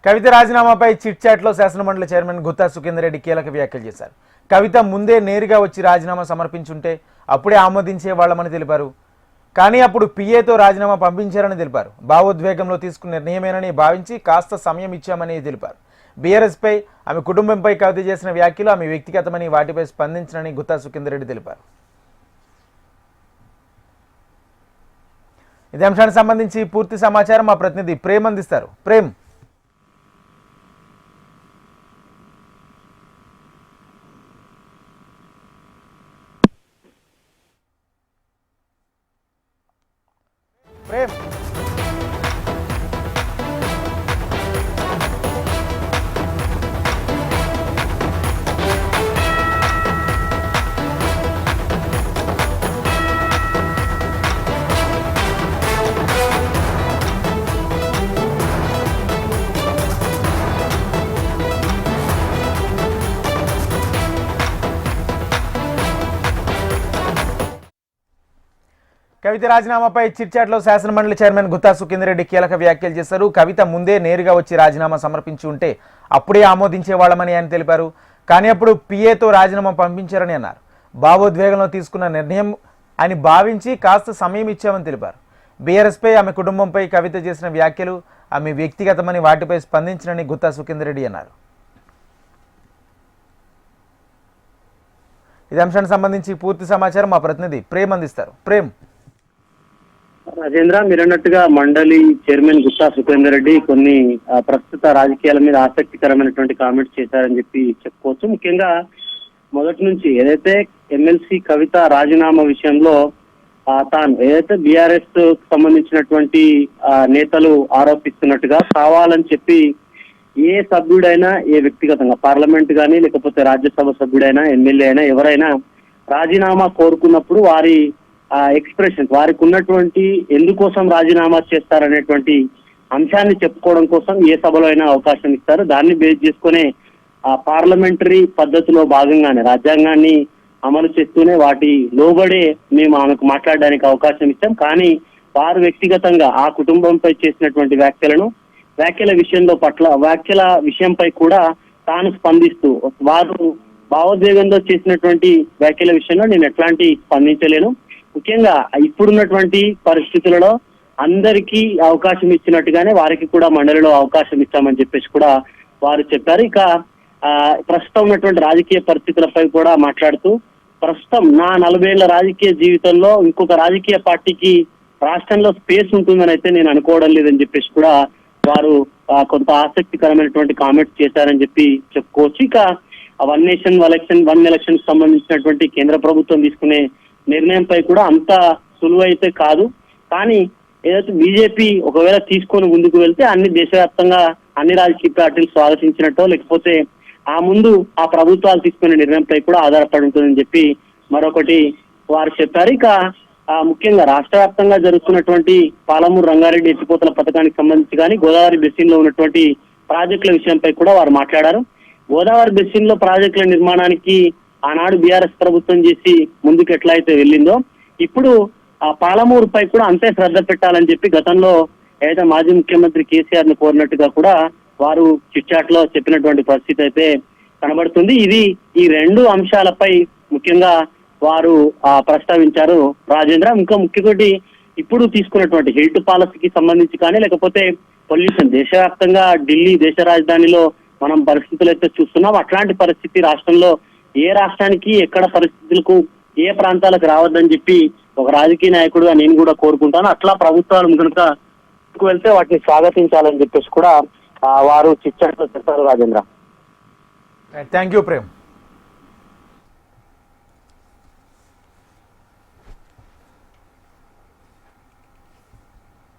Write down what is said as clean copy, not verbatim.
కవిత రాజీనామాపై chit చాట్లో శాసనమండలి chairman Gutta Sukhender Reddy కీలక వ్యాఖ్యలు చేశారు. కవిత ముందే నేరుగా వచ్చి రాజీనామా సమర్పించుంటే అప్పుడే ఆమోదించే వాళ్ళమని తెలిపారు. కానీ అప్పుడు పిఏతో రాజీనామా పంపించారని తెలిపారు. భావోద్వేగంలో తీసుకున్న నిర్ణయమేనని భావించి కాస్త సమయం ఇచ్చామని తెలిపారు. బీఆర్ఎస్పై ఆమె కుటుంబంపై కవిత చేసిన వ్యాఖ్యలు ఆమె వ్యక్తిగతమని వాటిపై స్పందించనని గుత్తా సుఖేందర్ రెడ్డి తెలిపారు. ఇదే అంశానికి సంబంధించి పూర్తి సమాచారం మా ప్రతినిధి ప్రేమ్ అందిస్తారు. ప్రేమ్, ప్రేమ్ కవిత రాజీనామాపై చిట్చాట్లో శాసనమండలి చైర్మన్ గుత్తా సుఖేందర్ రెడ్డి కీలక వ్యాఖ్యలు చేశారు. కవిత ముందే నేరుగా వచ్చి రాజీనామా సమర్పించి ఉంటే అప్పుడే ఆమోదించేవాళ్ళమని ఆయన తెలిపారు. కానీ అప్పుడు పిఏతో రాజీనామా పంపించారని అన్నారు. భావోద్వేగంలో తీసుకున్న నిర్ణయం అని భావించి కాస్త సమయం ఇచ్చామని తెలిపారు. బీఆర్ఎస్పై ఆమె కుటుంబంపై కవిత చేసిన వ్యాఖ్యలు ఆమె వ్యక్తిగతమని వాటిపై స్పందించనని గుత్తా సుఖేందర్ రెడ్డి అన్నారు. ఇదే అంశానికి సంబంధించి పూర్తి సమాచారం మా ప్రతినిధి ప్రేమ్ అందిస్తారు. ప్రేమ్, రాజేంద్ర, మీరన్నట్టుగా మండలి చైర్మన్ గుత్తా సుఖేందర్ రెడ్డి కొన్ని ప్రస్తుత రాజకీయాల మీద ఆసక్తికరమైనటువంటి కామెంట్స్ చేశారని చెప్పి చెప్పుకోవచ్చు. ముఖ్యంగా మొదటి నుంచి ఏదైతే ఎమ్మెల్సీ కవిత రాజీనామా విషయంలో తాను ఏదైతే బీఆర్ఎస్ సంబంధించినటువంటి నేతలు ఆరోపిస్తున్నట్టుగా కావాలని చెప్పి ఏ సభ్యుడైనా, ఏ వ్యక్తిగతంగా పార్లమెంట్ కానీ లేకపోతే రాజ్యసభ సభ్యుడైనా, ఎమ్మెల్యే అయినా ఎవరైనా రాజీనామా కోరుకున్నప్పుడు వారి ఎక్స్ప్రెషన్, వారికి ఉన్నటువంటి ఎందుకోసం రాజీనామా చేస్తారనేటువంటి అంశాన్ని చెప్పుకోవడం కోసం ఏ సభలో అయినా అవకాశం ఇస్తారు. దాన్ని బేస్ చేసుకునే పార్లమెంటరీ పద్ధతిలో భాగంగానే రాజ్యాంగాన్ని అమలు చేస్తూనే వాటి లోబడే మేము ఆమెకు మాట్లాడడానికి అవకాశం ఇచ్చాం. కానీ వారు వ్యక్తిగతంగా ఆ కుటుంబంపై చేసినటువంటి వ్యాఖ్యల విషయంపై కూడా తాను స్పందిస్తూ వారు భావోద్వేగంతో చేసినటువంటి వ్యాఖ్యల విషయంలో నేను ఎట్లాంటి స్పందించలేను. ముఖ్యంగా ఇప్పుడున్నటువంటి పరిస్థితులలో అందరికీ అవకాశం ఇచ్చినట్టుగానే వారికి కూడా మండలిలో అవకాశం ఇచ్చామని చెప్పేసి కూడా వారు చెప్పారు. ఇక ప్రస్తుతం ఉన్నటువంటి రాజకీయ పరిస్థితులపై కూడా మాట్లాడుతూ ప్రస్తుతం నా 40 ఏళ్ల రాజకీయ జీవితంలో ఇంకొక రాజకీయ పార్టీకి రాష్ట్రంలో స్పేస్ ఉంటుందని అయితే నేను అనుకోవడం లేదని చెప్పేసి కూడా వారు కొంత ఆసక్తికరమైనటువంటి కామెంట్స్ చేశారని చెప్పి చెప్పుకోవచ్చు. ఇక వన్ ఎలక్షన్ సంబంధించినటువంటి కేంద్ర ప్రభుత్వం తీసుకునే నిర్ణయంపై కూడా అంత సులువైతే కాదు. కానీ ఏదైతే బీజేపీ ఒకవేళ తీసుకొని ముందుకు వెళ్తే అన్ని దేశవ్యాప్తంగా అన్ని రాజకీయ పార్టీలు స్వాగతించినట్టో లేకపోతే ఆ ముందు ఆ ప్రభుత్వాలు తీసుకునే నిర్ణయంపై కూడా ఆధారపడి ఉంటుందని చెప్పి మరొకటి వారు చెప్పారు. ఇక ముఖ్యంగా రాష్ట్ర వ్యాప్తంగా జరుగుతున్నటువంటి పాలమూరు రంగారెడ్డి ఎత్తిపోతల పథకానికి సంబంధించి కానీ గోదావరి బెసిన్ లో ఉన్నటువంటి ప్రాజెక్టుల విషయంపై కూడా వారు మాట్లాడారు. గోదావరి బెసిన్ లో ప్రాజెక్టుల నిర్మాణానికి ఆనాడు బీఆర్ఎస్ ప్రభుత్వం చేసి ముందుకు ఎట్లా అయితే వెళ్ళిందో ఇప్పుడు ఆ పాలమూరుపై కూడా అంతే శ్రద్ధ పెట్టాలని చెప్పి గతంలో ఏదైతే మాజీ ముఖ్యమంత్రి కేసీఆర్ ను కోరినట్టుగా కూడా వారు చిట్చాట్ లో చెప్పినటువంటి పరిస్థితి అయితే కనబడుతుంది. ఈ రెండు అంశాలపై ముఖ్యంగా వారు ప్రస్తావించారు రాజేంద్ర. ఇంకా ముఖ్యమంత్రి ఇప్పుడు తీసుకున్నటువంటి హెల్త్ పాలసీకి సంబంధించి కానీ లేకపోతే పొల్యూషన్ దేశవ్యాప్తంగా ఢిల్లీ దేశ రాజధానిలో మనం పరిస్థితులు అయితే చూస్తున్నాం. అట్లాంటి పరిస్థితి రాష్ట్రంలో ఏ రాష్ట్రానికి ఎక్కడ పరిస్థితులకు ఏ ప్రాంతాలకు రావద్దని చెప్పి ఒక రాజకీయ నాయకుడుగా నేను కూడా కోరుకుంటాను. అట్లా ప్రభుత్వాలు కనుక వెళ్తే వాటిని స్వాగతించాలని చెప్పేసి కూడా వారు చిట్చాట్లో చెప్పారు రాజేంద్ర. Thank you Prem.